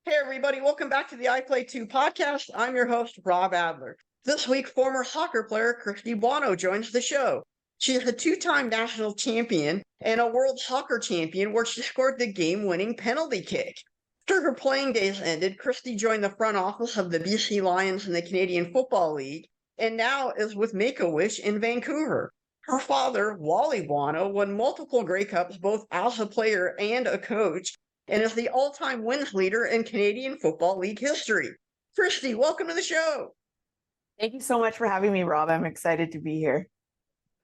Hey, everybody, welcome back to the I Play 2 podcast. I'm your host, Rob Adler. This week, former soccer player Christie Buono joins the show. She is a two-time national champion and a world soccer champion where she scored the game-winning penalty kick. After her playing days ended, Christie joined the front office of the BC Lions in the Canadian Football League and now is with Make-A-Wish in Vancouver. Her father, Wally Buono, won multiple Grey Cups both as a player and a coach, and is the all-time wins leader in Canadian Football League history. Christie, welcome to the show. Thank you so much for having me, Rob. I'm excited to be here.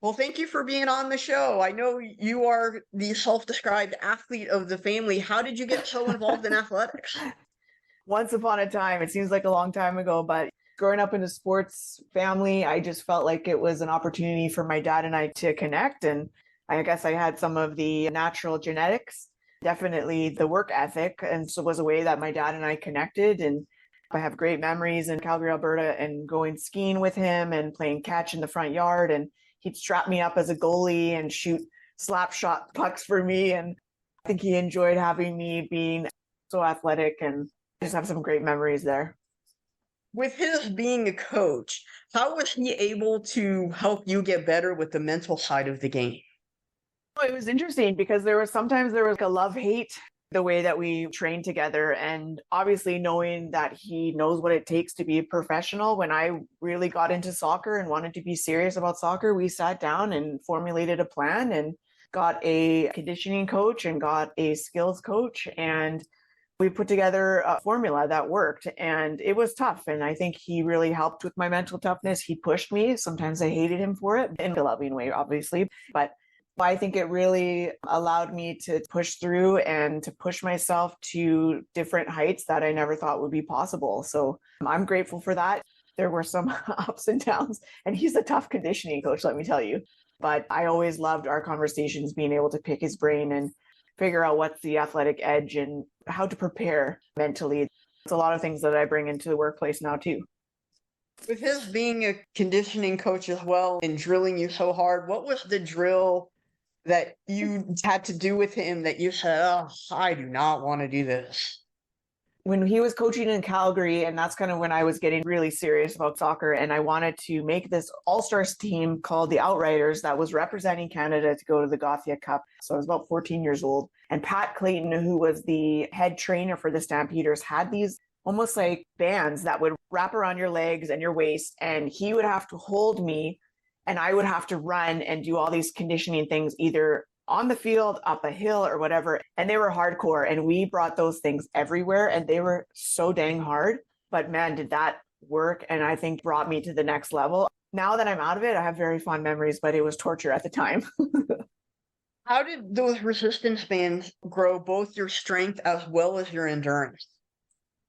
Well, thank you for being on the show. I know you are the self-described athlete of the family. How did you get so involved in athletics? Once upon a time, it seems like a long time ago, but growing up in a sports family, I just felt like it was an opportunity for my dad and I to connect. And I guess I had some of the natural genetics, definitely the work ethic. And so it was a way that my dad and I connected. And I have great memories in Calgary, Alberta, and going skiing with him and playing catch in the front yard. And he'd strap me up as a goalie and shoot slap shot pucks for me. And I think he enjoyed having me being so athletic, and just have some great memories there. With his being a coach, how was he able to help you get better with the mental side of the game? It was interesting because there was a love-hate the way that we trained together. And obviously knowing that he knows what it takes to be a professional, when I really got into soccer and wanted to be serious about soccer, we sat down and formulated a plan and got a conditioning coach and got a skills coach. And we put together a formula that worked, and it was tough. And I think he really helped with my mental toughness. He pushed me. Sometimes I hated him for it in a loving way, obviously, but I think it really allowed me to push through and to push myself to different heights that I never thought would be possible. So I'm grateful for that. There were some ups and downs, and he's a tough conditioning coach, let me tell you. But I always loved our conversations, being able to pick his brain and figure out what's the athletic edge and how to prepare mentally. It's a lot of things that I bring into the workplace now too. With his being a conditioning coach as well and drilling you so hard, what was the drill that you had to do with him that you said, oh, I do not want to do this? When he was coaching in Calgary, and that's kind of when I was getting really serious about soccer, and I wanted to make this all-stars team called the Outriders that was representing Canada to go to the Gothia Cup. So I was about 14 years old. And Pat Clayton, who was the head trainer for the Stampeders, had these almost like bands that would wrap around your legs and your waist, and he would have to hold me, and I would have to run and do all these conditioning things, either on the field, up a hill or whatever. And they were hardcore. And we brought those things everywhere, and they were so dang hard. But man, did that work. And I think brought me to the next level. Now that I'm out of it, I have very fond memories, but it was torture at the time. How did those resistance bands grow both your strength as well as your endurance?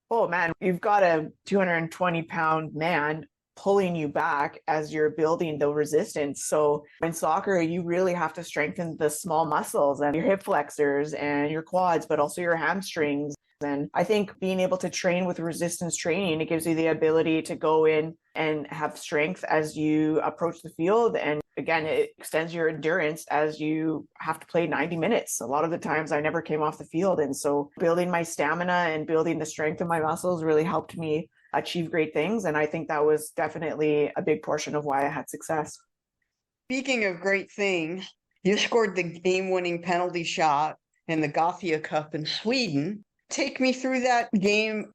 Oh man, you've got a 220-pound man pulling you back as you're building the resistance. So in soccer, you really have to strengthen the small muscles and your hip flexors and your quads, but also your hamstrings. And I think being able to train with resistance training, it gives you the ability to go in and have strength as you approach the field. And again, it extends your endurance as you have to play 90 minutes. A lot of the times I never came off the field. And so building my stamina and building the strength of my muscles really helped me achieve great things. And I think that was definitely a big portion of why I had success. Speaking of great things, you scored the game-winning penalty shot in the Gothia Cup in Sweden. Take me through that game.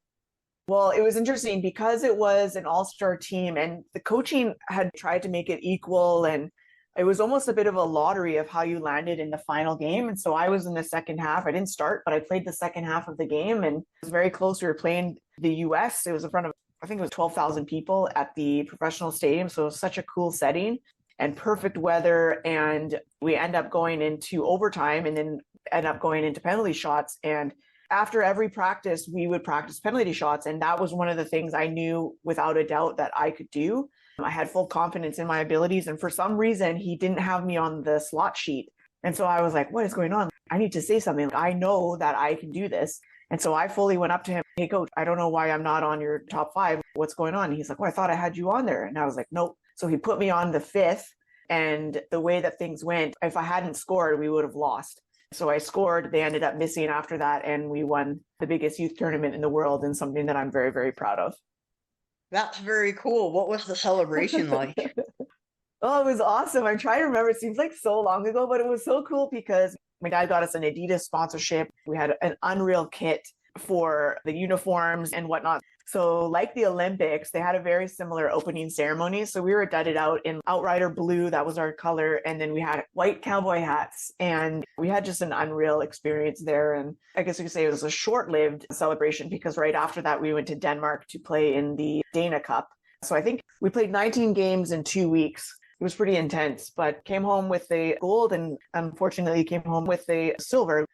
Well, it was interesting because it was an all-star team, and the coaching had tried to make it equal, and it was almost a bit of a lottery of how you landed in the final game. And so I was in the second half. I didn't start, but I played the second half of the game, and it was very close. We were playing the US. It was in front of, I think it was 12,000 people at the professional stadium. So it was such a cool setting and perfect weather. And we end up going into overtime and then end up going into penalty shots. And after every practice, we would practice penalty shots. And that was one of the things I knew without a doubt that I could do. I had full confidence in my abilities. And for some reason, he didn't have me on the slot sheet. And so I was like, what is going on? I need to say something. I know that I can do this. And so I fully went up to him. Hey, coach, I don't know why I'm not on your top 5. What's going on? And he's like, well, I thought I had you on there. And I was like, nope. So he put me on the 5th. And the way that things went, if I hadn't scored, we would have lost. So I scored. They ended up missing after that, and we won the biggest youth tournament in the world and something that I'm very, very proud of. That's very cool. What was the celebration like? Oh, it was awesome. I'm trying to remember. It seems like so long ago, but it was so cool because my dad got us an Adidas sponsorship. We had an unreal kit for the uniforms and whatnot. So like the Olympics, they had a very similar opening ceremony. So we were dudded out in Outrider blue. That was our color. And then we had white cowboy hats. And we had just an unreal experience there. And I guess you could say it was a short-lived celebration because right after that, we went to Denmark to play in the Dana Cup. So I think we played 19 games in 2 weeks. It was pretty intense, but came home with the gold and unfortunately came home with the silver.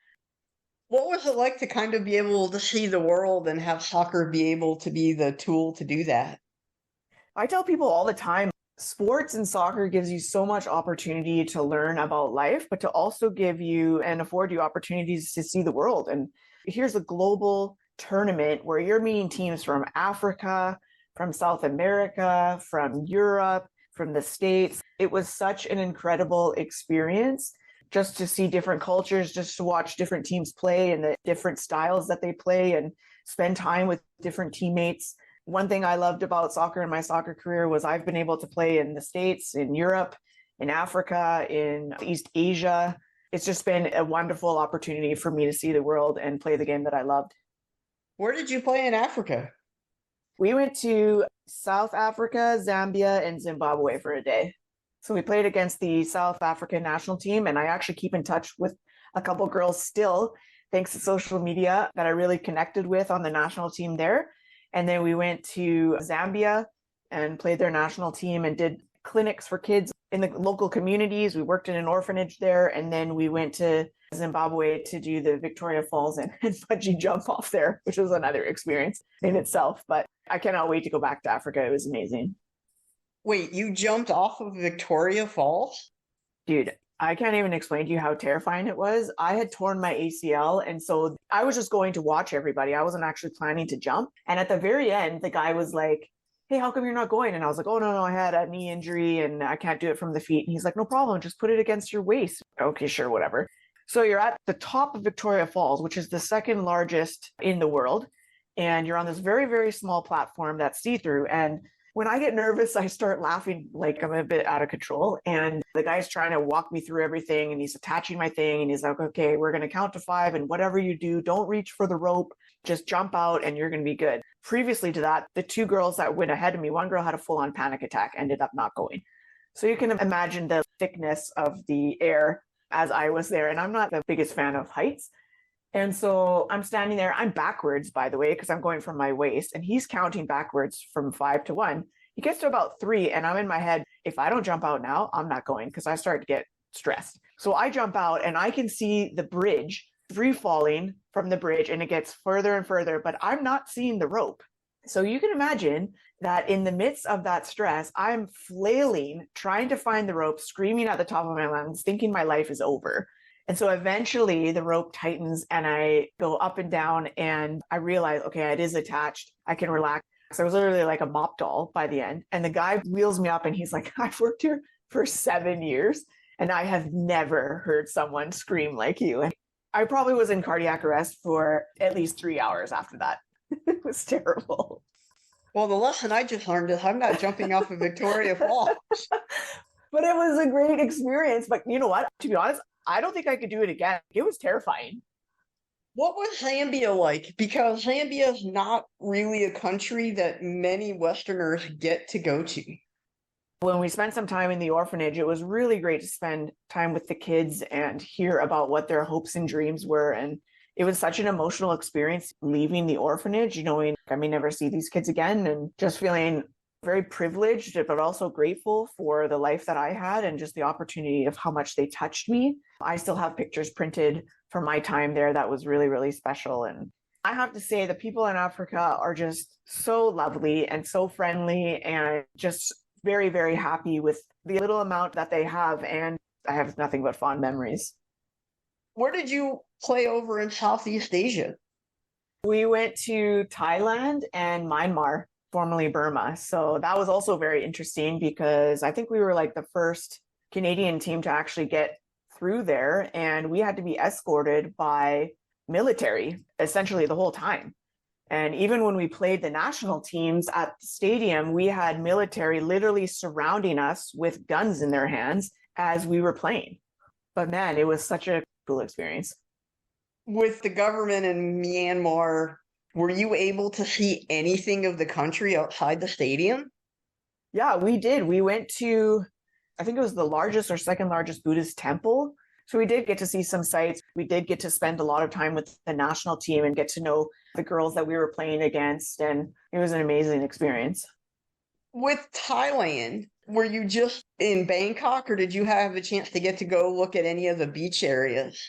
What was it like to kind of be able to see the world and have soccer be able to be the tool to do that? I tell people all the time, sports and soccer gives you so much opportunity to learn about life, but to also give you and afford you opportunities to see the world. And here's a global tournament where you're meeting teams from Africa, from South America, from Europe, from the States. It was such an incredible experience just to see different cultures, just to watch different teams play and the different styles that they play and spend time with different teammates. One thing I loved about soccer in my soccer career was I've been able to play in the States, in Europe, in Africa, in East Asia. It's just been a wonderful opportunity for me to see the world and play the game that I loved. Where did you play in Africa? We went to South Africa, Zambia, and Zimbabwe for a day. So we played against the South African national team, and I actually keep in touch with a couple girls still, thanks to social media, that I really connected with on the national team there. And then we went to Zambia and played their national team and did clinics for kids in the local communities. We worked in an orphanage there, and then we went to Zimbabwe to do the Victoria Falls and bungee jump off there, which was another experience in itself. But I cannot wait to go back to Africa. It was amazing. Wait, you jumped off of Victoria Falls? Dude, I can't even explain to you how terrifying it was. I had torn my ACL, and so I was just going to watch everybody. I wasn't actually planning to jump. And at the very end, the guy was like, "Hey, how come you're not going?" And I was like, "Oh, no, I had a knee injury and I can't do it from the feet." And he's like, "No problem, just put it against your waist." Okay, sure, whatever. So you're at the top of Victoria Falls, which is the second largest in the world. And you're on this very, very small platform that's see-through. And when I get nervous, I start laughing like I'm a bit out of control. And the guy's trying to walk me through everything and he's attaching my thing. And he's like, "Okay, we're going to count to 5. And whatever you do, don't reach for the rope. Just jump out and you're going to be good." Previously to that, the 2 girls that went ahead of me, one girl had a full-on panic attack, ended up not going. So you can imagine the thickness of the air as I was there. And I'm not the biggest fan of heights. And so I'm standing there. I'm backwards, by the way, because I'm going from my waist. And he's counting backwards from 5 to 1. He gets to about 3. And I'm in my head, if I don't jump out now, I'm not going, because I start to get stressed. So I jump out and I can see the bridge, free falling from the bridge. And it gets further and further, but I'm not seeing the rope. So you can imagine that in the midst of that stress, I'm flailing, trying to find the rope, screaming at the top of my lungs, thinking my life is over. And so eventually the rope tightens and I go up and down and I realize, okay, it is attached. I can relax. So I was literally like a mop doll by the end. And the guy wheels me up and he's like, "I've worked here for 7 years and I have never heard someone scream like you." And I probably was in cardiac arrest for at least 3 hours after that. It was terrible. Well, the lesson I just learned is I'm not jumping off of Victoria Falls. But it was a great experience. But you know what? To be honest, I don't think I could do it again. It was terrifying. What was Zambia like? Because Zambia is not really a country that many Westerners get to go to. When we spent some time in the orphanage, it was really great to spend time with the kids and hear about what their hopes and dreams were. And it was such an emotional experience leaving the orphanage, knowing I may never see these kids again, and just feeling very privileged, but also grateful for the life that I had and just the opportunity of how much they touched me. I still have pictures printed from my time there that was really, really special. And I have to say the people in Africa are just so lovely and so friendly and just very, very happy with the little amount that they have. And I have nothing but fond memories. Where did you play over in Southeast Asia? We went to Thailand and Myanmar, formerly Burma. So that was also very interesting because I think we were like the first Canadian team to actually get through there. And we had to be escorted by military essentially the whole time. And even when we played the national teams at the stadium, we had military literally surrounding us with guns in their hands as we were playing. But man, it was such a cool experience. With the government in Myanmar, were you able to see anything of the country outside the stadium? Yeah, we did. We went to, I think it was the largest or second largest Buddhist temple. So we did get to see some sites. We did get to spend a lot of time with the national team and get to know the girls that we were playing against. And it was an amazing experience. With Thailand, were you just in Bangkok or did you have a chance to get to go look at any of the beach areas?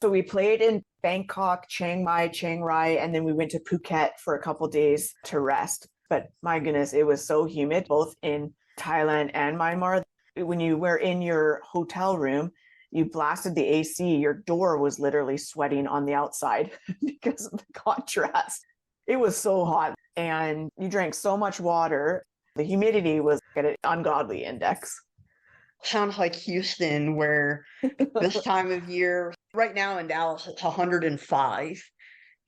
So we played in Bangkok, Chiang Mai, Chiang Rai, and then we went to Phuket for a couple days to rest. But my goodness, it was so humid, both in Thailand and Myanmar. When you were in your hotel room, you blasted the AC, your door was literally sweating on the outside because of the contrast. It was so hot and you drank so much water. The humidity was at an ungodly index. Sounds like Houston, where this time of year, right now in Dallas, it's 105.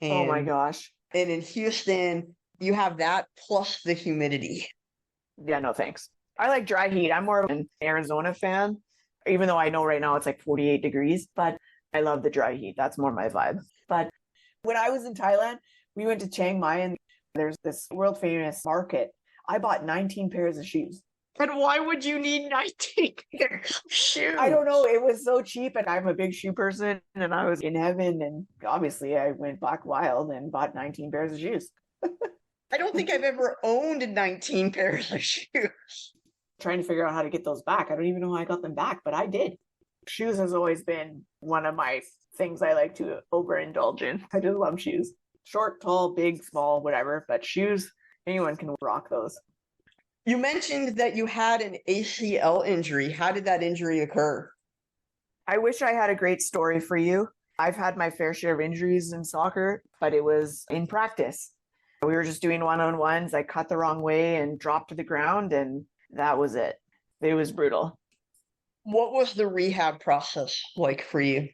Oh my gosh. And in Houston, you have that plus the humidity. Yeah, no thanks. I like dry heat. I'm more of an Arizona fan, even though I know right now it's like 48 degrees, but I love the dry heat. That's more my vibe. But when I was in Thailand, we went to Chiang Mai and there's this world famous market. I bought 19 pairs of shoes. But why would you need 19 pairs of shoes? I don't know. It was so cheap and I'm a big shoe person and I was in heaven. And obviously I went back wild and bought 19 pairs of shoes. I don't think I've ever owned 19 pairs of shoes. Trying to figure out how to get those back. I don't even know how I got them back, but I did. Shoes has always been one of my things I like to overindulge in. I just love shoes. Short, tall, big, small, whatever, but shoes, anyone can rock those. You mentioned that you had an ACL injury. How did that injury occur? I wish I had a great story for you. I've had my fair share of injuries in soccer, but it was in practice. We were just doing one-on-ones. I cut the wrong way and dropped to the ground, and that was it. It was brutal. What was the rehab process like for you?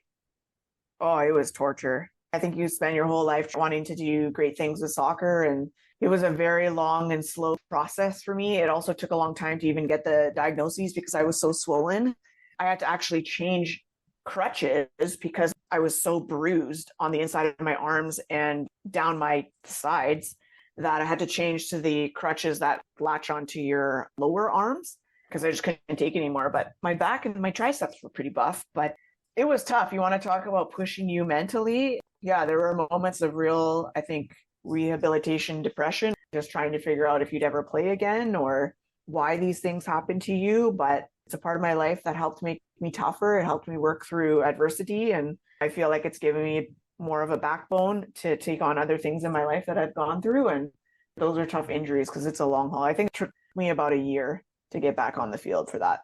Oh, it was torture. I think you spend your whole life wanting to do great things with soccer, and it was a very long and slow process for me. It also took a long time to even get the diagnoses because I was so swollen. I had to actually change crutches because I was so bruised on the inside of my arms and down my sides that I had to change to the crutches that latch onto your lower arms because I just couldn't take anymore. But my back and my triceps were pretty buff, but it was tough. You want to talk about pushing you mentally? Yeah, there were moments of real, I think, rehabilitation depression, just trying to figure out if you'd ever play again or why these things happen to you. But it's a part of my life that helped make me tougher. It helped me work through adversity. And I feel like it's given me more of a backbone to take on other things in my life that I've gone through. And those are tough injuries because it's a long haul. I think it took me about a year to get back on the field for that.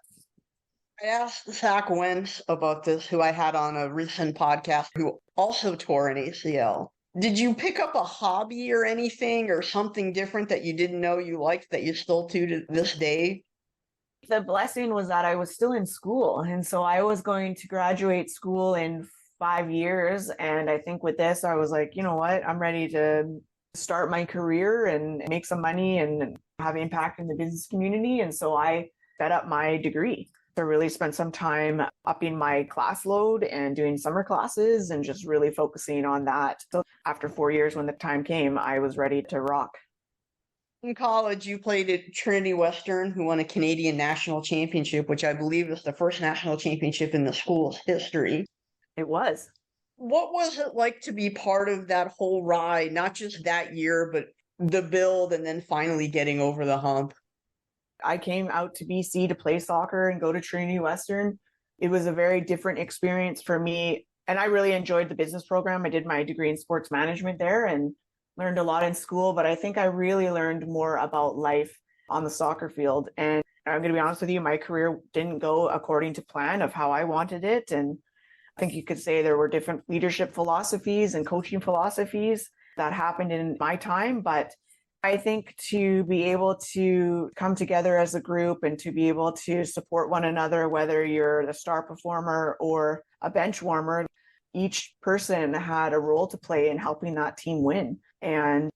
I asked Zach Wentz about this, who I had on a recent podcast, who also tore an ACL. Did you pick up a hobby or anything or something different that you didn't know you liked that you still do to this day? The blessing was that I was still in school. And so I was going to graduate school in 5 years. And I think with this, I was like, you know what, I'm ready to start my career and make some money and have impact in the business community. And so I sped up my degree to really spend some time upping my class load and doing summer classes and just really focusing on that. So after 4 years, when the time came, I was ready to rock. In college, you played at Trinity Western, who won a Canadian national championship, which I believe is the first national championship in the school's history. It was. What was it like to be part of that whole ride, not just that year, but the build and then finally getting over the hump? I came out to BC to play soccer and go to Trinity Western. It was a very different experience for me. And I really enjoyed the business program. I did my degree in sports management there and learned a lot in school, but I think I really learned more about life on the soccer field. And I'm going to be honest with you, my career didn't go according to plan of how I wanted it. And I think you could say there were different leadership philosophies and coaching philosophies that happened in my time. But I think to be able to come together as a group and to be able to support one another, whether you're the star performer or a bench warmer, each person had a role to play in helping that team win. And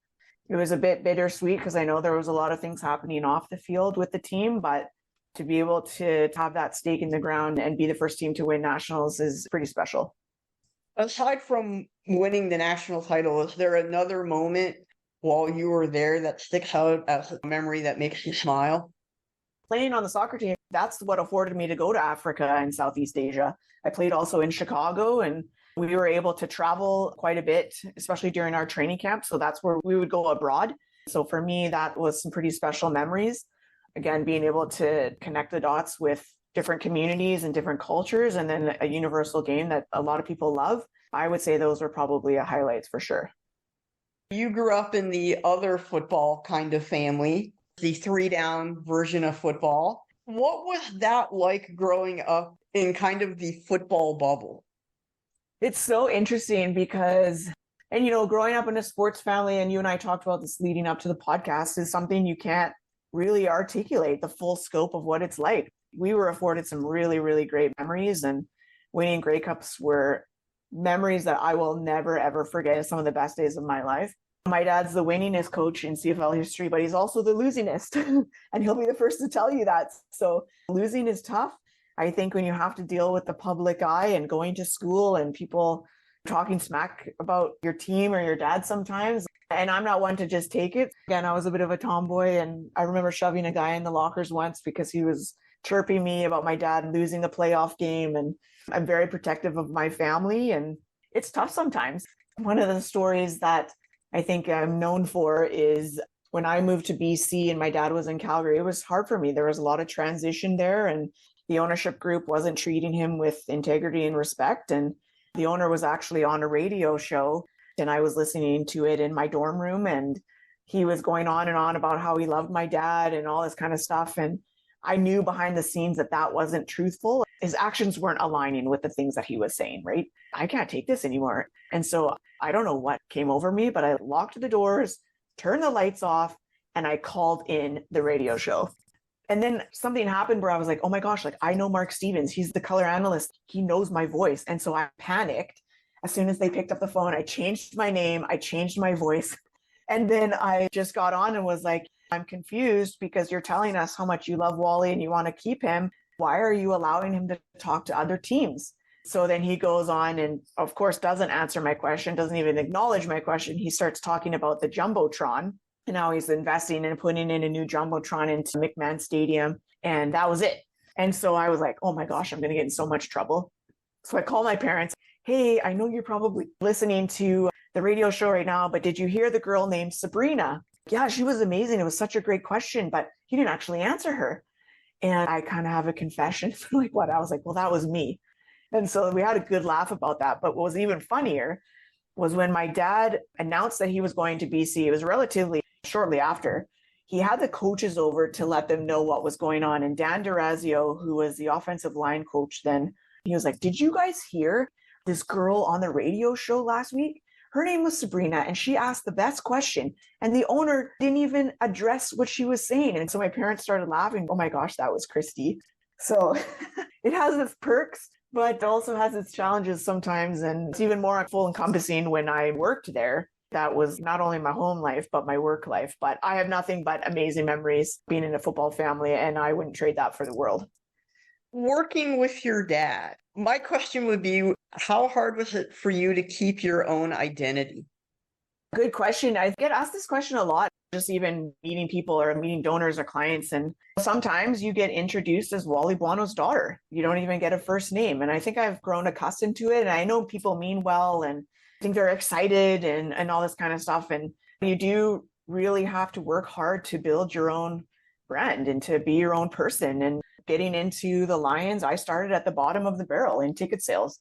it was a bit bittersweet because I know there was a lot of things happening off the field with the team, but to be able to have that stake in the ground and be the first team to win nationals is pretty special. Aside from winning the national title, is there another moment while you were there that sticks out as a memory that makes you smile? Playing on the soccer team, that's what afforded me to go to Africa and Southeast Asia. I played also in Chicago, and we were able to travel quite a bit, especially during our training camp. So that's where we would go abroad. So for me, that was some pretty special memories. Again, being able to connect the dots with different communities and different cultures, and then a universal game that a lot of people love. I would say those were probably highlights for sure. You grew up in the other football kind of family, the 3-down version of football. What was that like growing up in kind of the football bubble? It's so interesting because, and growing up in a sports family, and you and I talked about this leading up to the podcast, is something you can't really articulate the full scope of what it's like. We were afforded some really, really great memories, and winning Grey Cups were memories that I will never, ever forget. Some of the best days of my life. My dad's the winningest coach in CFL history, but he's also the losingest. And he'll be the first to tell you that. So losing is tough. I think when you have to deal with the public eye and going to school and people talking smack about your team or your dad sometimes, and I'm not one to just take it. Again, I was a bit of a tomboy, and I remember shoving a guy in the lockers once because he was chirping me about my dad losing the playoff game. And I'm very protective of my family, and it's tough sometimes. One of the stories that I think I'm known for is when I moved to BC and my dad was in Calgary, it was hard for me. There was a lot of transition there, and the ownership group wasn't treating him with integrity and respect. And the owner was actually on a radio show, and I was listening to it in my dorm room, and he was going on and on about how he loved my dad and all this kind of stuff. And I knew behind the scenes that that wasn't truthful. His actions weren't aligning with the things that he was saying, right? I can't take this anymore. And so I don't know what came over me, but I locked the doors, turned the lights off, and I called in the radio show. And then something happened where I was like, oh my gosh, like I know Mark Stevens. He's the color analyst. He knows my voice. And so I panicked. As soon as they picked up the phone, I changed my name. I changed my voice. And then I just got on and was like, I'm confused because you're telling us how much you love Wally and you want to keep him. Why are you allowing him to talk to other teams? So then he goes on and, of course, doesn't answer my question, doesn't even acknowledge my question. He starts talking about the Jumbotron and how he's investing and putting in a new Jumbotron into McMahon Stadium. And that was it. And so I was like, oh my gosh, I'm going to get in so much trouble. So I call my parents. Hey, I know you're probably listening to the radio show right now, but did you hear the girl named Sabrina? Yeah, she was amazing. It was such a great question, but he didn't actually answer her. And I kind of have a confession. Like what? I was like, well, that was me. And so we had a good laugh about that. But what was even funnier was when my dad announced that he was going to BC. It was relatively shortly after. He had the coaches over to let them know what was going on. And Dan Durazio, who was the offensive line coach then, he was like, did you guys hear this girl on the radio show last week? Her name was Sabrina, and she asked the best question. And the owner didn't even address what she was saying. And so my parents started laughing. Oh my gosh, that was Christie. So it has its perks, but it also has its challenges sometimes. And it's even more full encompassing when I worked there. That was not only my home life, but my work life. But I have nothing but amazing memories being in a football family, and I wouldn't trade that for the world. Working with your dad, my question would be, how hard was it for you to keep your own identity? Good question. I get asked this question a lot, just even meeting people or meeting donors or clients. And sometimes you get introduced as Wally Buono's daughter. You don't even get a first name. And I think I've grown accustomed to it. And I know people mean well and think they're excited and all this kind of stuff. And you do really have to work hard to build your own brand and to be your own person. And getting into the Lions, I started at the bottom of the barrel in ticket sales.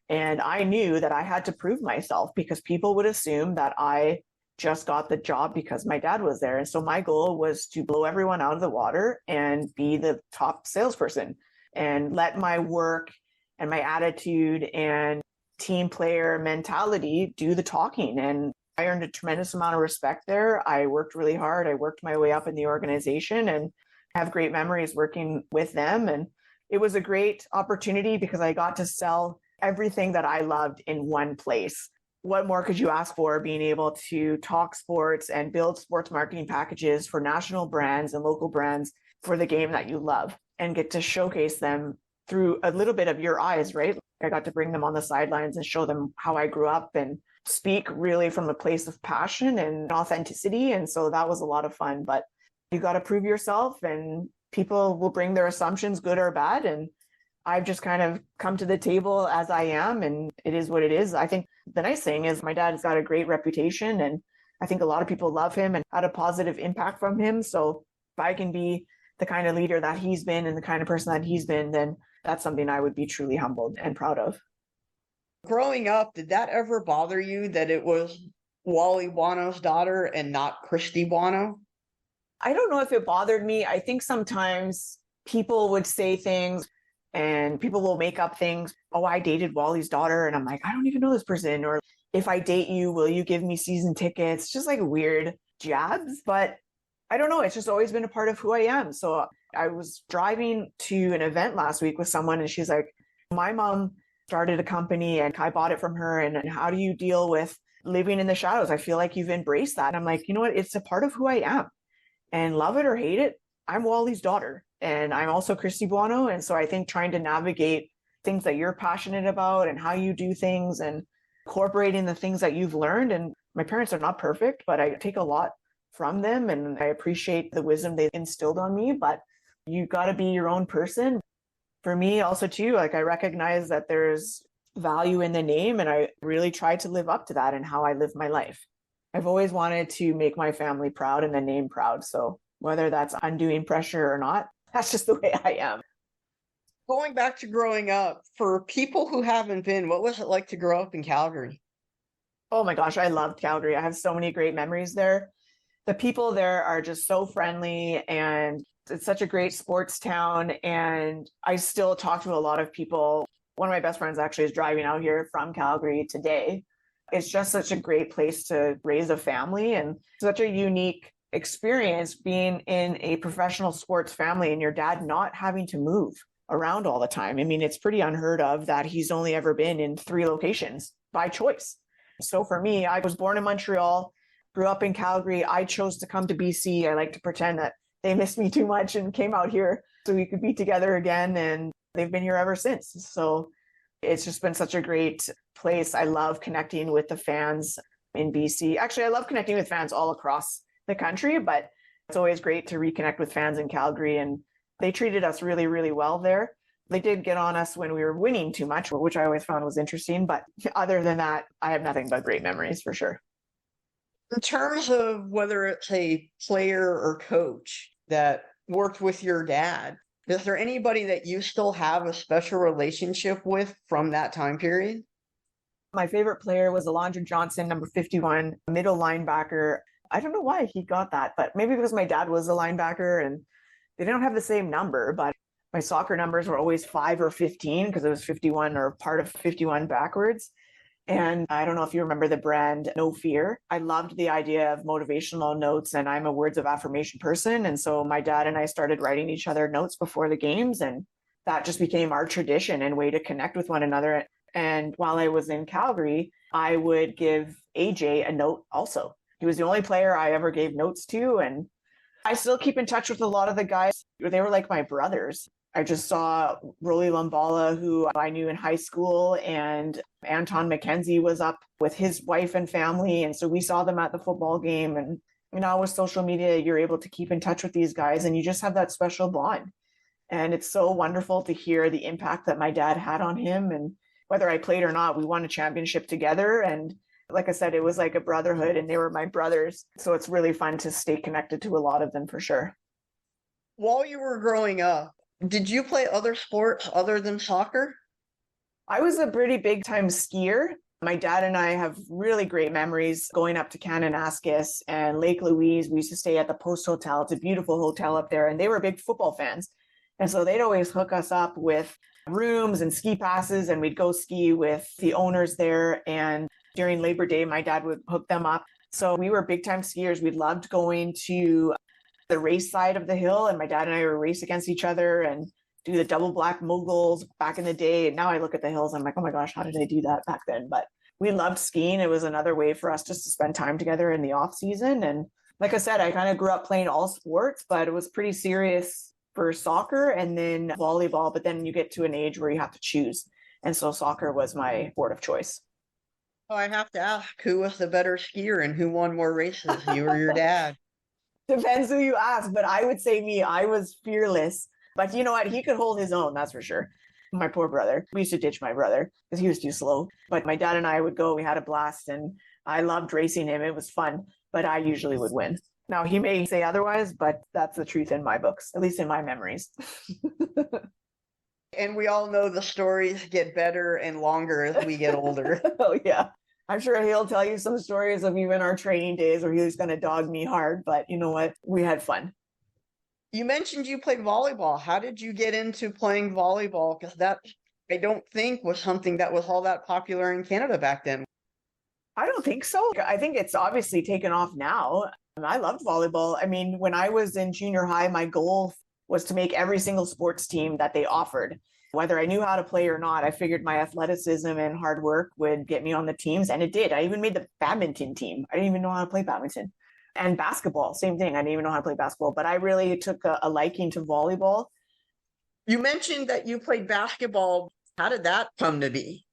And I knew that I had to prove myself because people would assume that I just got the job because my dad was there. And so my goal was to blow everyone out of the water and be the top salesperson and let my work and my attitude and team player mentality do the talking. And I earned a tremendous amount of respect there. I worked really hard. I worked my way up in the organization and have great memories working with them. And it was a great opportunity because I got to sell everything that I loved in one place. What more could you ask for, being able to talk sports and build sports marketing packages for national brands and local brands for the game that you love and get to showcase them through a little bit of your eyes, right? I got to bring them on the sidelines and show them how I grew up and speak really from a place of passion and authenticity. And so that was a lot of fun, but you got to prove yourself and people will bring their assumptions, good or bad. And I've just kind of come to the table as I am, and it is what it is. I think the nice thing is my dad's got a great reputation, and I think a lot of people love him and had a positive impact from him. So if I can be the kind of leader that he's been and the kind of person that he's been, then that's something I would be truly humbled and proud of. Growing up, did that ever bother you that it was Wally Buono's daughter and not Christie Buono? I don't know if it bothered me. I think sometimes people would say things and people will make up things. Oh, I dated Wally's daughter. And I'm like, I don't even know this person. Or if I date you, will you give me season tickets? Just like weird jabs. But I don't know. It's just always been a part of who I am. So I was driving to an event last week with someone and she's like, my mom started a company and I bought it from her. And how do you deal with living in the shadows? I feel like you've embraced that. And I'm like, you know what? It's a part of who I am. And love it or hate it, I'm Wally's daughter. And I'm also Christie Buono. And so I think trying to navigate things that you're passionate about and how you do things and incorporating the things that you've learned. And my parents are not perfect, but I take a lot from them and I appreciate the wisdom they instilled on me. But you got to be your own person. For me also too, like I recognize that there's value in the name and I really try to live up to that in how I live my life. I've always wanted to make my family proud and the name proud. So whether that's undoing pressure or not, that's just the way I am. Going back to growing up, for people who haven't been, what was it like to grow up in Calgary? Oh my gosh, I loved Calgary. I have so many great memories there. The people there are just so friendly and it's such a great sports town. And I still talk to a lot of people. One of my best friends actually is driving out here from Calgary today. It's just such a great place to raise a family and such a unique experience being in a professional sports family and your dad not having to move around all the time. I mean, it's pretty unheard of that he's only ever been in 3 locations by choice. So for me, I was born in Montreal, grew up in Calgary. I chose to come to BC. I like to pretend that they missed me too much and came out here so we could be together again. And they've been here ever since. So it's just been such a great place. I love connecting with the fans in BC. Actually, I love connecting with fans all across the country, but it's always great to reconnect with fans in Calgary. And they treated us really, really well there. They did get on us when we were winning too much, which I always found was interesting. But other than that, I have nothing but great memories for sure. In terms of whether it's a player or coach that worked with your dad, is there anybody that you still have a special relationship with from that time period? My favorite player was Alondra Johnson, number 51, middle linebacker. I don't know why he got that, but maybe because my dad was a linebacker and they don't have the same number, but my soccer numbers were always 5 or 15 because it was 51 or part of 51 backwards. And I don't know if you remember the brand No Fear. I loved the idea of motivational notes and I'm a words of affirmation person. And so my dad and I started writing each other notes before the games and that just became our tradition and way to connect with one another. And while I was in Calgary, I would give AJ a note also. He was the only player I ever gave notes to. And I still keep in touch with a lot of the guys. They were like my brothers. I just saw Rolly Lumbala, who I knew in high school, and Anton McKenzie was up with his wife and family. And so we saw them at the football game. And, you know, with social media, you're able to keep in touch with these guys and you just have that special bond. And it's so wonderful to hear the impact that my dad had on him. And whether I played or not, we won a championship together. And like I said, it was like a brotherhood and they were my brothers. So it's really fun to stay connected to a lot of them for sure. While you were growing up, did you play other sports other than soccer? I was a pretty big time skier. My dad and I have really great memories going up to Kananaskis and Lake Louise. We used to stay at the Post Hotel. It's a beautiful hotel up there. And they were big football fans. And so they'd always hook us up with rooms and ski passes. And we'd go ski with the owners there. And during Labor Day, my dad would hook them up. So we were big time skiers. We loved going to the race side of the hill. And my dad and I would race against each other. And do the double black moguls back in the day. And now I look at the hills, I'm like, oh my gosh, how did I do that back then? But we loved skiing. It was another way for us just to spend time together in the off season. And like I said, I kind of grew up playing all sports, but it was pretty serious for soccer and then volleyball. But then you get to an age where you have to choose. And so soccer was my sport of choice. Oh, I have to ask, who was the better skier and who won more races, you or your dad? Depends who you ask, but I would say me. I was fearless. But you know what? He could hold his own, that's for sure. My poor brother. We used to ditch my brother because he was too slow. But my dad and I would go. We had a blast, and I loved racing him. It was fun, but I usually would win. Now, he may say otherwise, but that's the truth in my books, at least in my memories. And we all know the stories get better and longer as we get older. Oh, yeah. I'm sure he'll tell you some stories of even our training days where he was going to dog me hard, but you know what? We had fun. You mentioned you played volleyball. How did you get into playing volleyball? Because that, I don't think, was something that was all that popular in Canada back then. I don't think so. I think it's obviously taken off now. I loved volleyball. I mean, when I was in junior high, my goal was to make every single sports team that they offered. Whether I knew how to play or not, I figured my athleticism and hard work would get me on the teams, and it did. I even made the badminton team. I didn't even know how to play badminton. And basketball, same thing. I didn't even know how to play basketball, but I really took a liking to volleyball. You mentioned that you played basketball. How did that come to be?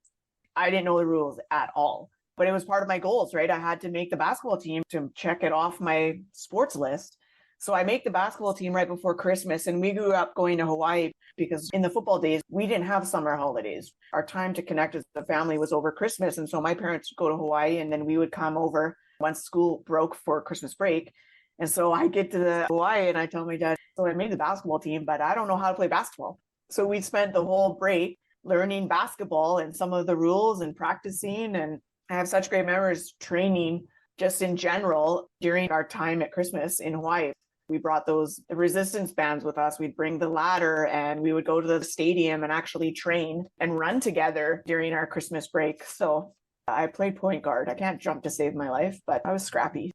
I didn't know the rules at all, but it was part of my goals, right? I had to make the basketball team to check it off my sports list. So I make the basketball team right before Christmas, and we grew up going to Hawaii because in the football days, we didn't have summer holidays. Our time to connect as a family was over Christmas. And so my parents would go to Hawaii, and then we would come over once school broke for Christmas break. And so I get to the Hawaii and I tell my dad, so I made the basketball team, but I don't know how to play basketball. So we spent the whole break learning basketball and some of the rules and practicing. And I have such great memories training just in general during our time at Christmas in Hawaii. We brought those resistance bands with us. We'd bring the ladder and we would go to the stadium and actually train and run together during our Christmas break. So I played point guard. I can't jump to save my life, but I was scrappy.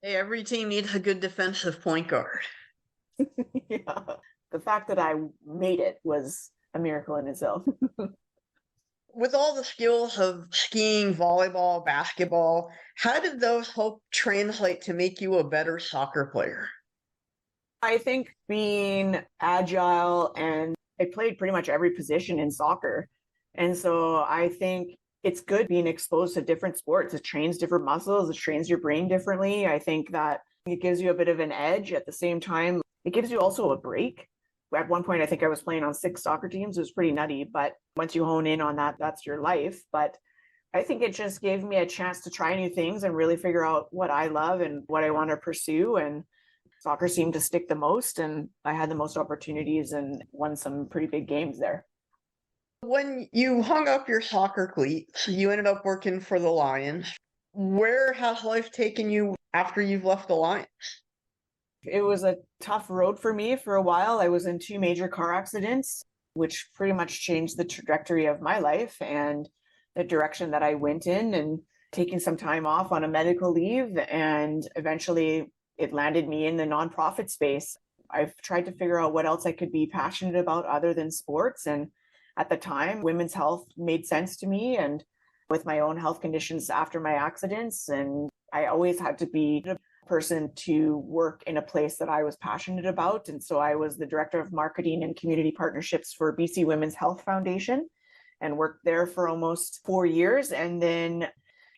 Hey, every team needs a good defensive point guard. Yeah. The fact that I made it was a miracle in itself. With all the skills of skiing, volleyball, basketball, how did those help translate to make you a better soccer player? I think being agile, and I played pretty much every position in soccer. And so I think it's good being exposed to different sports. It trains different muscles. It trains your brain differently. I think that it gives you a bit of an edge. At the same time, it gives you also a break. At one point, I think I was playing on 6 soccer teams. It was pretty nutty, but once you hone in on that, that's your life. But I think it just gave me a chance to try new things and really figure out what I love and what I want to pursue. And soccer seemed to stick the most, and I had the most opportunities and won some pretty big games there. When you hung up your soccer cleats, you ended up working for the Lions. Where has life taken you after you've left the Lions? It was a tough road for me for a while. I was in 2 major car accidents, which pretty much changed the trajectory of my life and the direction that I went in, and taking some time off on a medical leave. And eventually it landed me in the nonprofit space. I've tried to figure out what else I could be passionate about other than sports. And at the time, women's health made sense to me, and with my own health conditions after my accidents. And I always had to be a person to work in a place that I was passionate about. And so I was the director of marketing and community partnerships for BC Women's Health Foundation and worked there for almost 4 years. And then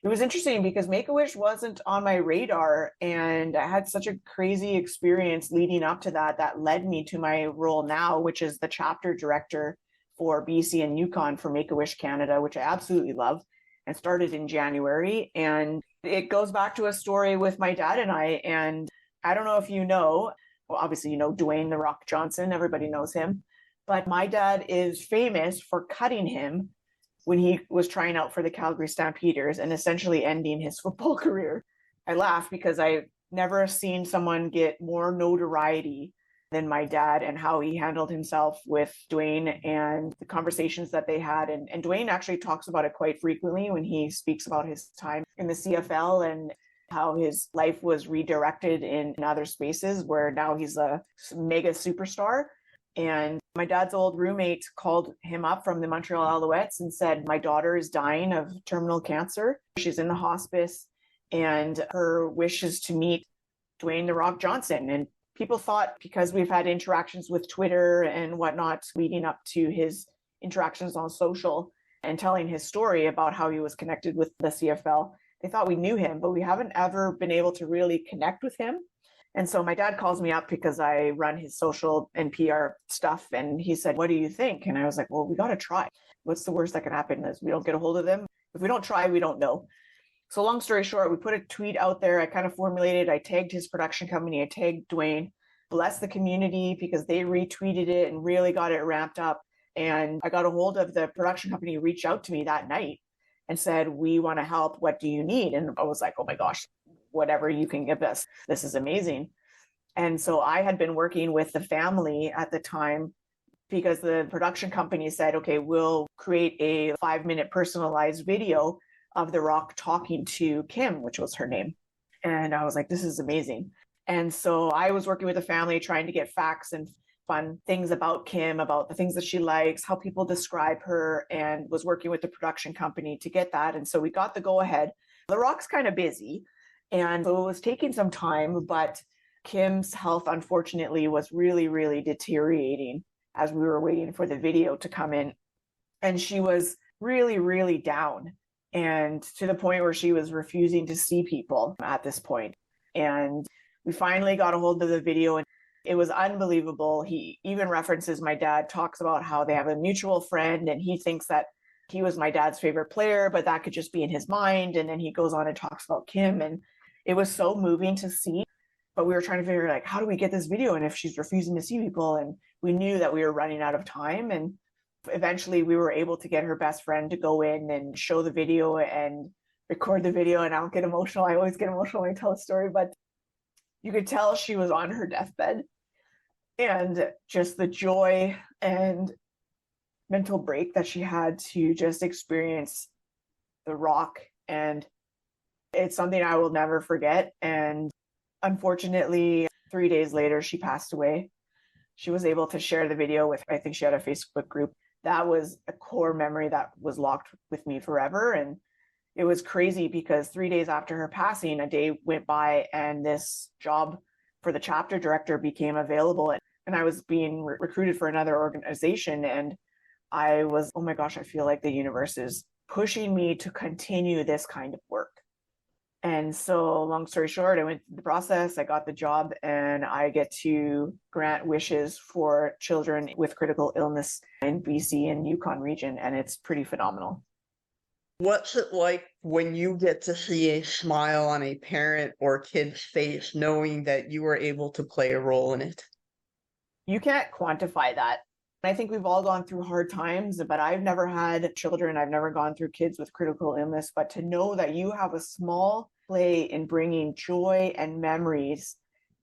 it was interesting because Make-A-Wish wasn't on my radar. And I had such a crazy experience leading up to that, that led me to my role now, which is the chapter director for BC and Yukon for Make-A-Wish Canada, which I absolutely love, and started in January. And it goes back to a story with my dad and I. And I don't know if you know, well, obviously, you know, Dwayne "The Rock" Johnson, everybody knows him. But my dad is famous for cutting him when he was trying out for the Calgary Stampeders and essentially ending his football career. I laugh because I've never seen someone get more notoriety than my dad, and how he handled himself with Dwayne and the conversations that they had. And Dwayne actually talks about it quite frequently when he speaks about his time in the CFL and how his life was redirected in other spaces where now he's a mega superstar. And My dad's old roommate called him up from the Montreal Alouettes and said, my daughter is dying of terminal cancer. She's in the hospice and her wish is to meet Dwayne "The Rock" Johnson. And people thought, because we've had interactions with Twitter and whatnot leading up to his interactions on social and telling his story about how he was connected with the CFL, they thought we knew him, but we haven't ever been able to really connect with him. And so my dad calls me up because I run his social and PR stuff. And he said, what do you think? And I was like, well, we got to try. What's the worst that can happen is we don't get a hold of them. If we don't try, we don't know. So long story short, we put a tweet out there. I kind of formulated, I tagged his production company. I tagged Dwayne, bless the community because they retweeted it and really got it ramped up. And I got a hold of the production company, reached out to me that night and said, we want to help. What do you need? And I was like, oh my gosh, whatever you can give us. This is amazing. And so I had been working with the family at the time because the production company said, okay, we'll create a 5-minute personalized video of The Rock talking to Kim, which was her name. And I was like, this is amazing. And so I was working with the family, trying to get facts and fun things about Kim, about the things that she likes, how people describe her, and was working with the production company to get that. And so we got the go ahead. The Rock's kind of busy. And so it was taking some time, but Kim's health, unfortunately, was really, really deteriorating as we were waiting for the video to come in. And she was really, really down, and to the point where she was refusing to see people at this point. And we finally got a hold of the video, and it was unbelievable. He even references my dad, talks about how they have a mutual friend, and he thinks that he was my dad's favorite player, but that could just be in his mind. And then he goes on and talks about Kim, and it was so moving to see. But we were trying to figure like, how do we get this video? And if she's refusing to see people, and we knew that we were running out of time. And eventually we were able to get her best friend to go in and show the video and record the video. And I'll get emotional. I always get emotional when I tell a story, but you could tell she was on her deathbed, and just the joy and mental break that she had to just experience The Rock. And it's something I will never forget. And unfortunately, 3 days later, she passed away. She was able to share the video with, I think she had a Facebook group. That was a core memory that was locked with me forever. And it was crazy because 3 days after her passing, a day went by and this job for the chapter director became available. And I was being recruited for another organization. And I was, oh my gosh, I feel like the universe is pushing me to continue this kind of work. And so long story short, I went through the process, I got the job, and I get to grant wishes for children with critical illness in BC and Yukon region. And it's pretty phenomenal. What's it like when you get to see a smile on a parent or kid's face, knowing that you were able to play a role in it? You can't quantify that. I think we've all gone through hard times, but I've never had children. I've never gone through kids with critical illness, but to know that you have a small play in bringing joy and memories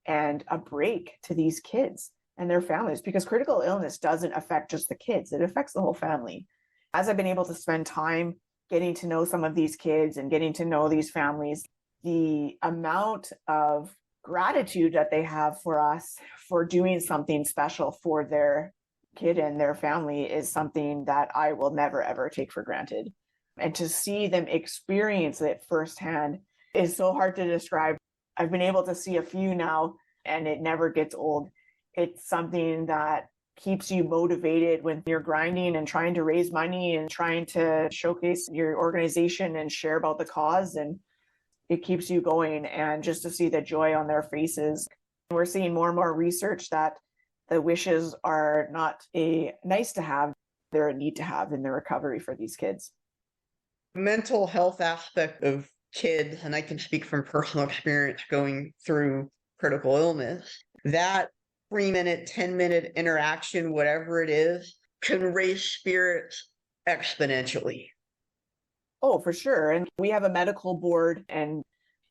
and a break to these kids and their families, because critical illness doesn't affect just the kids, it affects the whole family. As I've been able to spend time getting to know some of these kids and getting to know these families, the amount of gratitude that they have for us for doing something special for their kid and their family is something that I will never, ever take for granted. And to see them experience it firsthand is so hard to describe. I've been able to see a few now, and it never gets old. It's something that keeps you motivated when you're grinding and trying to raise money and trying to showcase your organization and share about the cause. And it keeps you going. And just to see the joy on their faces. We're seeing more and more research that the wishes are not a nice to have, they're a need to have in the recovery for these kids. Mental health aspect of kids, and I can speak from personal experience going through critical illness, that 3-minute, 10-minute interaction, whatever it is, can raise spirits exponentially. Oh, for sure. And we have a medical board, and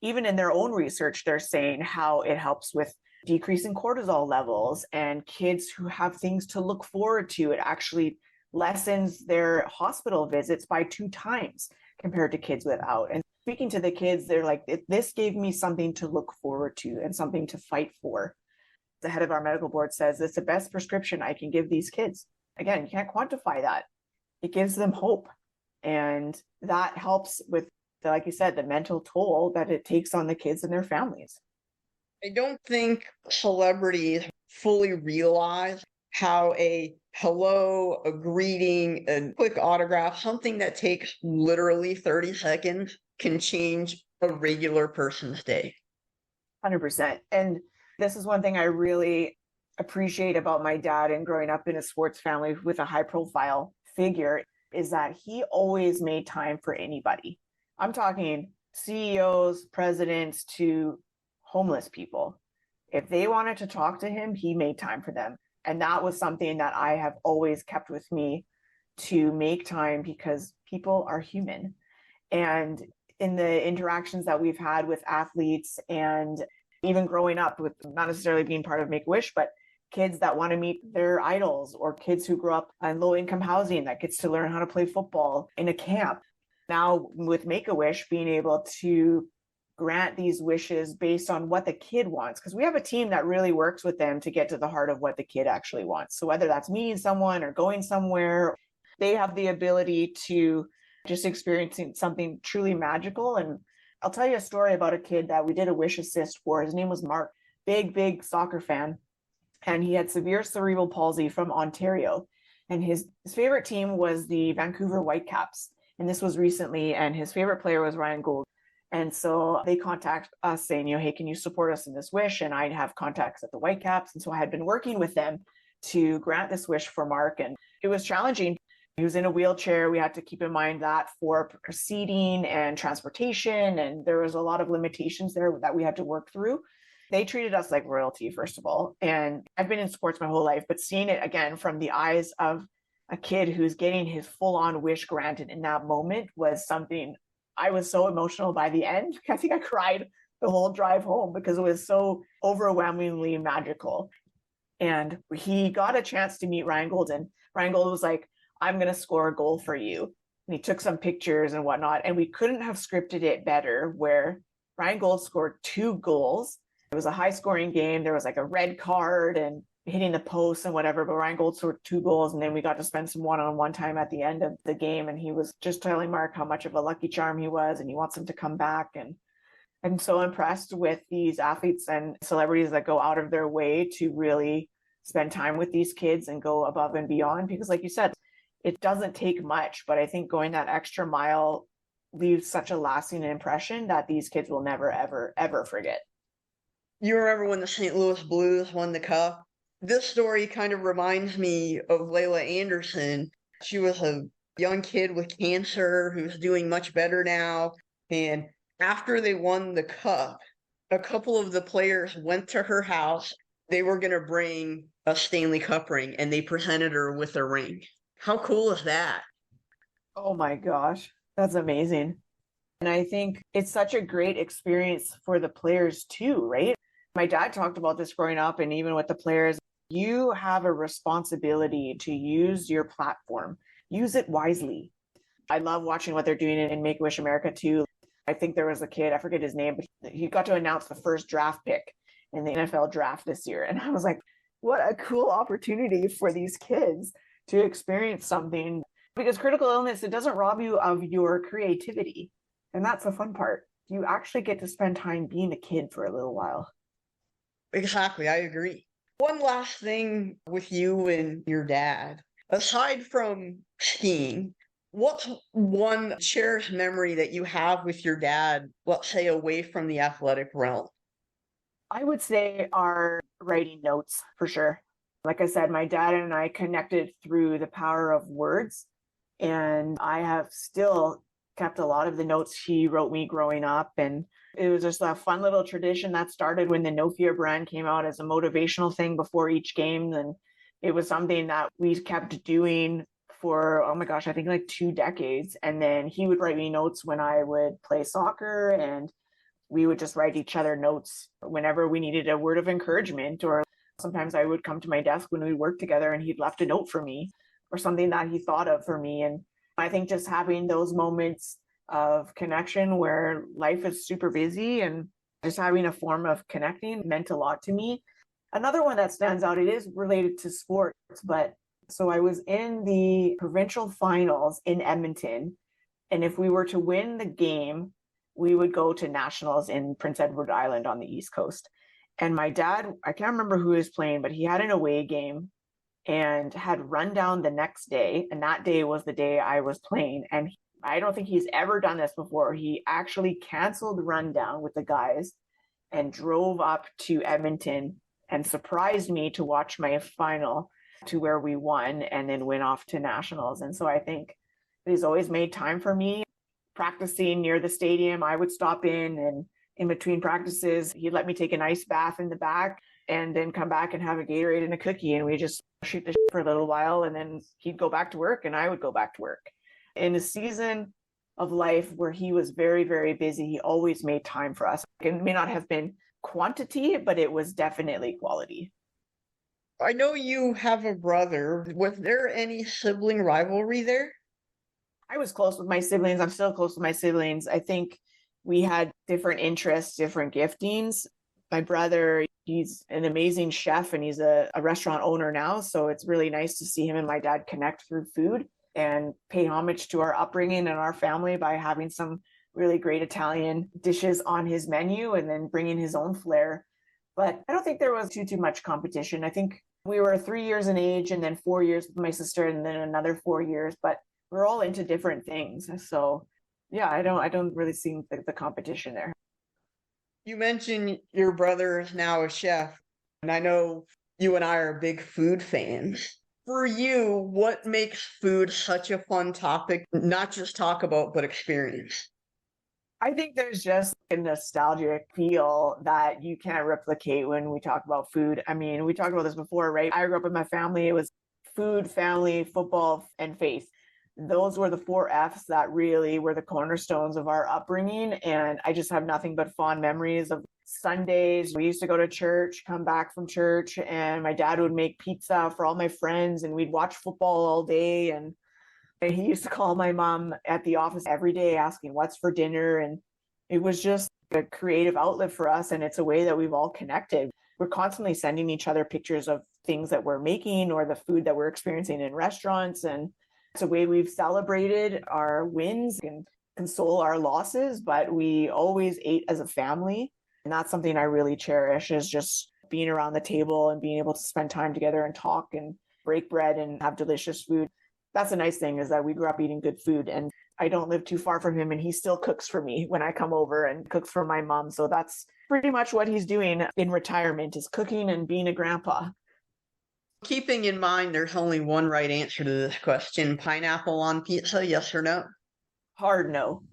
even in their own research, they're saying how it helps with decreasing cortisol levels, and kids who have things to look forward to, it actually lessens their hospital visits by 2 times compared to kids without. And speaking to the kids, they're like, this gave me something to look forward to and something to fight for. the head of our medical board says, it's the best prescription I can give these kids. Again, you can't quantify that. It gives them hope. And that helps with, like you said, the mental toll that it takes on the kids and their families. I don't think celebrities fully realize how a hello, a greeting, a quick autograph, something that takes literally 30 seconds can change a regular person's day. 100%. And this is one thing I really appreciate about my dad and growing up in a sports family with a high profile figure is that he always made time for anybody. I'm talking CEOs, presidents to homeless people. If they wanted to talk to him, he made time for them. And that was something that I have always kept with me, to make time, because people are human. And in the interactions that we've had with athletes, and even growing up with not necessarily being part of Make-A-Wish, but kids that want to meet their idols, or kids who grew up in low-income housing that gets to learn how to play football in a camp. Now with Make-A-Wish, being able to grant these wishes based on what the kid wants, because we have a team that really works with them to get to the heart of what the kid actually wants. So whether that's meeting someone or going somewhere, they have the ability to just experiencing something truly magical. And I'll tell you a story about a kid that we did a wish assist for. His name was Mark, big soccer fan. And he had severe cerebral palsy from Ontario. And his favorite team was the Vancouver Whitecaps. And this was recently, and his favorite player was Ryan Gould. And so they contact us saying, hey, can you support us in this wish? And I'd have contacts at the Whitecaps. And so I had been working with them to grant this wish for Mark. And it was challenging. He was in a wheelchair. We had to keep in mind that for seating and transportation. And there was a lot of limitations there that we had to work through. They treated us like royalty, first of all. And I've been in sports my whole life, but seeing it again from the eyes of a kid who's getting his full-on wish granted in that moment was something. I was so emotional by the end. I think I cried the whole drive home because it was so overwhelmingly magical. And he got a chance to meet Ryan Gould. And Ryan Gould was like, I'm going to score a goal for you. And he took some pictures and whatnot. And we couldn't have scripted it better, where Ryan Gould scored 2 goals. It was a high scoring game. There was like a red card and hitting the post and whatever, but Ryan Gould scored 2 goals. And then we got to spend some one-on-one time at the end of the game. And he was just telling Mark how much of a lucky charm he was, and he wants him to come back. And I'm so impressed with these athletes and celebrities that go out of their way to really spend time with these kids and go above and beyond. Because like you said, it doesn't take much, but I think going that extra mile leaves such a lasting impression that these kids will never, ever, ever forget. You remember when the St. Louis Blues won the cup? This story kind of reminds me of Layla Anderson. She was a young kid with cancer who's doing much better now. And after they won the cup, a couple of the players went to her house. They were going to bring a Stanley Cup ring, and they presented her with a ring. How cool is that? Oh my gosh, that's amazing. And I think it's such a great experience for the players too, right? My dad talked about this growing up, and even with the players, you have a responsibility to use your platform, use it wisely. I love watching what they're doing in Make-A-Wish America too. I think there was a kid, I forget his name, but he got to announce the first draft pick in the NFL draft this year. And I was like, what a cool opportunity for these kids to experience something, because critical illness, it doesn't rob you of your creativity. And that's the fun part. You actually get to spend time being a kid for a little while. Exactly, I agree. One last thing with you and your dad. Aside from skiing, what's one cherished memory that you have with your dad, let's say away from the athletic realm? I would say our writing notes, for sure. Like I said, my dad and I connected through the power of words, and I have still kept a lot of the notes he wrote me growing up. And it was just a fun little tradition that started when the No Fear brand came out as a motivational thing before each game. And it was something that we kept doing for, oh my gosh, I think like 2 decades. And then he would write me notes when I would play soccer, and we would just write each other notes whenever we needed a word of encouragement. Or sometimes I would come to my desk when we worked together and he'd left a note for me or something that he thought of for me. And I think just having those moments of connection where life is super busy and just having a form of connecting meant a lot to me. Another one that stands out, it is related to sports, but so I was in the provincial finals in Edmonton. And if we were to win the game, we would go to nationals in Prince Edward Island on the East Coast. And my dad, I can't remember who he was playing, but he had an away game and had run down the next day. And that day was the day I was playing. And I don't think he's ever done this before. He actually canceled the rundown with the guys and drove up to Edmonton and surprised me to watch my final to where we won and then went off to nationals. And so I think he's always made time for me. Practicing near the stadium, I would stop in, and in between practices, he'd let me take an ice bath in the back and then come back and have a Gatorade and a cookie. And we just shoot the shit for a little while. And then he'd go back to work and I would go back to work. In a season of life where he was very, very busy, he always made time for us. It may not have been quantity, but it was definitely quality. I know you have a brother. Was there any sibling rivalry there? I was close with my siblings. I'm still close with my siblings. I think we had different interests, different giftings. My brother, he's an amazing chef and he's a restaurant owner now. So it's really nice to see him and my dad connect through food and pay homage to our upbringing and our family by having some really great Italian dishes on his menu and then bringing his own flair. But I don't think there was too much competition. I think we were 3 years in age and then 4 years with my sister and then another 4 years, but we're all into different things. So yeah, I don't really see the competition there. You mentioned your brother is now a chef, and I know you and I are big food fans. For you, what makes food such a fun topic, not just talk about, but experience? I think there's just a nostalgic feel that you can't replicate when we talk about food. I mean, we talked about this before, right? I grew up with my family. It was food, family, football, and faith. Those were the 4 F's that really were the cornerstones of our upbringing. And I just have nothing but fond memories of Sundays. We used to go to church, come back from church, and my dad would make pizza for all my friends, and we'd watch football all day. And he used to call my mom at the office every day asking what's for dinner. And it was just a creative outlet for us. And it's a way that we've all connected. We're constantly sending each other pictures of things that we're making or the food that we're experiencing in restaurants. And it's a way we've celebrated our wins and console our losses, but we always ate as a family. And that's something I really cherish, is just being around the table and being able to spend time together and talk and break bread and have delicious food. That's a nice thing, is that we grew up eating good food, and I don't live too far from him, and he still cooks for me when I come over and cooks for my mom. So that's pretty much what he's doing in retirement, is cooking and being a grandpa. Keeping in mind there's only one right answer to this question: pineapple on pizza, yes or no? Hard no.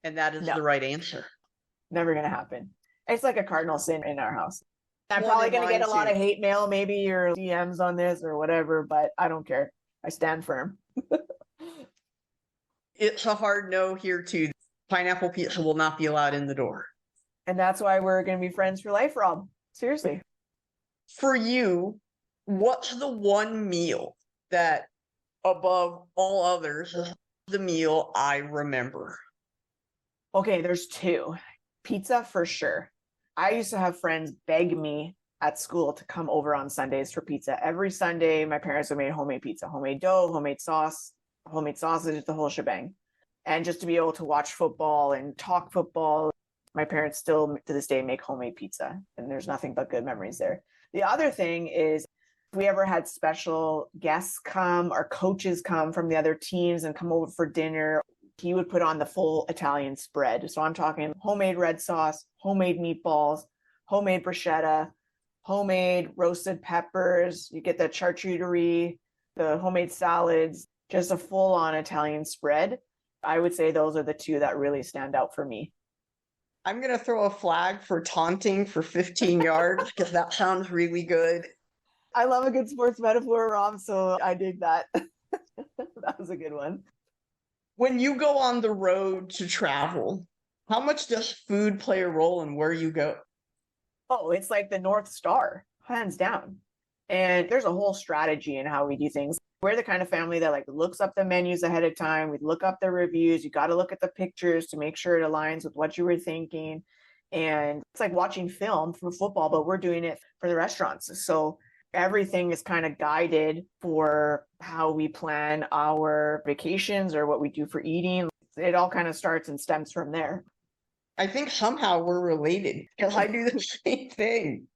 And that is the right answer. Never going to happen. It's like a cardinal sin in our house. I'm probably going to get a lot of hate mail, maybe, or DMs on this or whatever, but I don't care. I stand firm. It's a hard no here too. Pineapple pizza will not be allowed in the door. And that's why we're going to be friends for life, Rob. Seriously. For you, what's the one meal that above all others is the meal I remember? Okay, there's 2. Pizza for sure. I used to have friends beg me at school to come over on Sundays for pizza. Every Sunday, my parents would make homemade pizza, homemade dough, homemade sauce, homemade sausage, the whole shebang. And just to be able to watch football and talk football, my parents still to this day make homemade pizza, and there's nothing but good memories there. The other thing is, if we ever had special guests come or coaches come from the other teams and come over for dinner, he would put on the full Italian spread. So I'm talking homemade red sauce, homemade meatballs, homemade bruschetta, homemade roasted peppers. You get the charcuterie, the homemade salads, just a full-on Italian spread. I would say those are the 2 that really stand out for me. I'm going to throw a flag for taunting for 15 yards because that sounds really good. I love a good sports metaphor, Rob, so I dig that. That was a good one. When you go on the road to travel, how much does food play a role in where you go? Oh, it's like the North Star, hands down. And there's a whole strategy in how we do things. We're the kind of family that looks up the menus ahead of time. We look up the reviews. You got to look at the pictures to make sure it aligns with what you were thinking. And it's like watching film for football, but we're doing it for the restaurants. So everything is kind of guided for how we plan our vacations or what we do for eating. It all kind of starts and stems from there. I think somehow we're related because I do the same thing.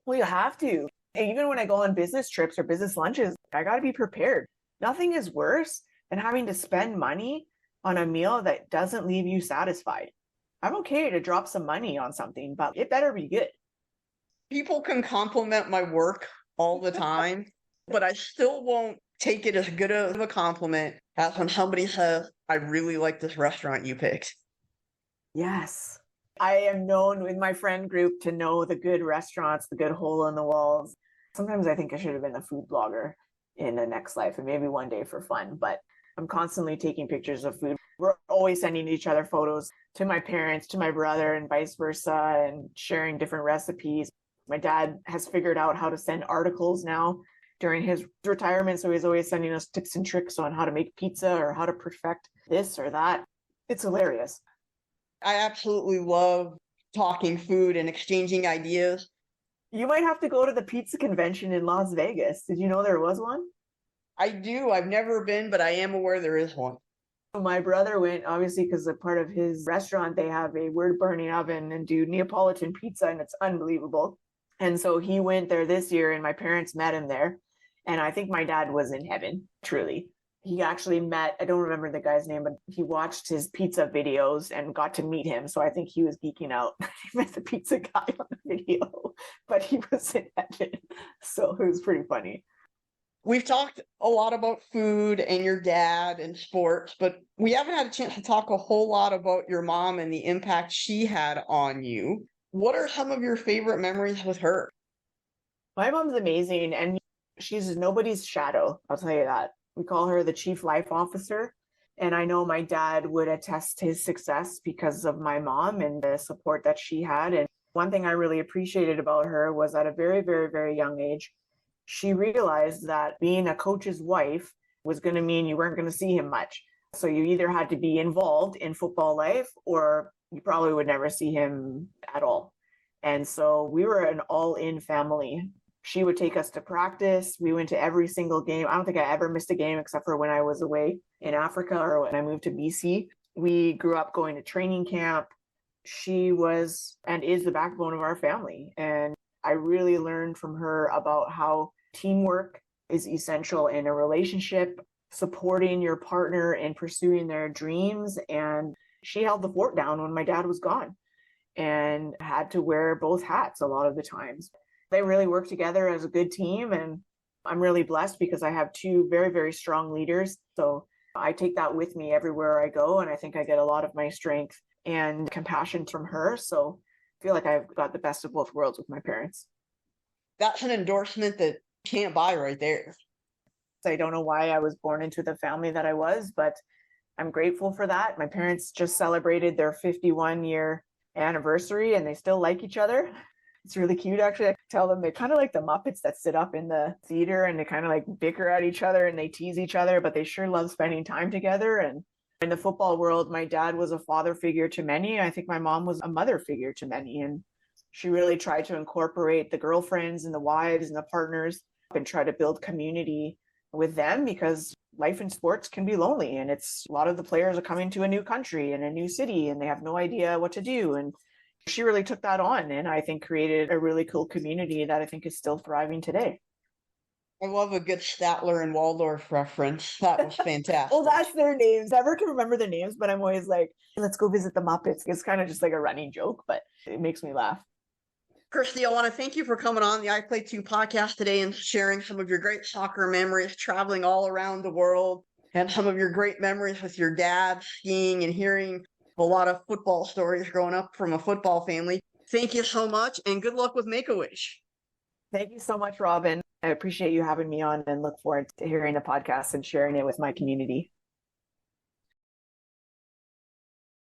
Well, you have to. And even when I go on business trips or business lunches, I got to be prepared. Nothing is worse than having to spend money on a meal that doesn't leave you satisfied. I'm okay to drop some money on something, but it better be good. People can compliment my work all the time, but I still won't take it as good of a compliment as when somebody says, I really like this restaurant you picked. Yes. I am known in my friend group to know the good restaurants, the good hole in the walls. Sometimes I think I should have been a food blogger in the next life and maybe one day for fun, but I'm constantly taking pictures of food. We're always sending each other photos to my parents, to my brother, and vice versa, and sharing different recipes. My dad has figured out how to send articles now during his retirement, so he's always sending us tips and tricks on how to make pizza or how to perfect this or that. It's hilarious. I absolutely love talking food and exchanging ideas. You might have to go to the pizza convention in Las Vegas. Did you know there was one? I do. I've never been, but I am aware there is one. My brother went, obviously, because a part of his restaurant, they have a wood burning oven and do Neapolitan pizza, and it's unbelievable. And so he went there this year, and my parents met him there. And I think my dad was in heaven, truly. He actually met, I don't remember the guy's name, but he watched his pizza videos and got to meet him. So I think he was geeking out. He met the pizza guy on the video, but he was in heaven. So it was pretty funny. We've talked a lot about food and your dad and sports, but we haven't had a chance to talk a whole lot about your mom and the impact she had on you. What are some of your favorite memories with her? My mom's amazing, and she's nobody's shadow. I'll tell you that. We call her the chief life officer. And I know my dad would attest his success because of my mom and the support that she had. And one thing I really appreciated about her was at a very, very, very young age, she realized that being a coach's wife was going to mean you weren't going to see him much. So you either had to be involved in football life or you probably would never see him at all. And so we were an all-in family. She would take us to practice. We went to every single game. I don't think I ever missed a game except for when I was away in Africa or when I moved to BC. We grew up going to training camp. She was and is the backbone of our family. And I really learned from her about how teamwork is essential in a relationship, supporting your partner in pursuing their dreams. And she held the fort down when my dad was gone and had to wear both hats a lot of the times. They really work together as a good team, and I'm really blessed because I have two very, very strong leaders. So I take that with me everywhere I go, and I think I get a lot of my strength and compassion from her. So I feel like I've got the best of both worlds with my parents. That's an endorsement that you can't buy right there. I don't know why I was born into the family that I was, but I'm grateful for that. My parents just celebrated their 51-year anniversary, and they still like each other. It's really cute, actually. I tell them they kind of like the Muppets that sit up in the theater and they kind of like bicker at each other and they tease each other, but they sure love spending time together. And in the football world, my dad was a father figure to many. I think my mom was a mother figure to many. And she really tried to incorporate the girlfriends and the wives and the partners and try to build community with them because life in sports can be lonely. And it's a lot of the players are coming to a new country and a new city and they have no idea what to do. And she really took that on and I think created a really cool community that I think is still thriving today. I love a good Statler and Waldorf reference. That was fantastic. Well, that's their names. Never can remember their names, but I'm always like, let's go visit the Muppets. It's kind of just like a running joke, but it makes me laugh. Christie, I want to thank you for coming on the I Play 2 podcast today and sharing some of your great soccer memories, traveling all around the world, and some of your great memories with your dad, skiing, and hearing a lot of football stories growing up from a football family. Thank you so much, and good luck with Make-A-Wish. Thank you so much, Robin. I appreciate you having me on and look forward to hearing the podcast and sharing it with my community.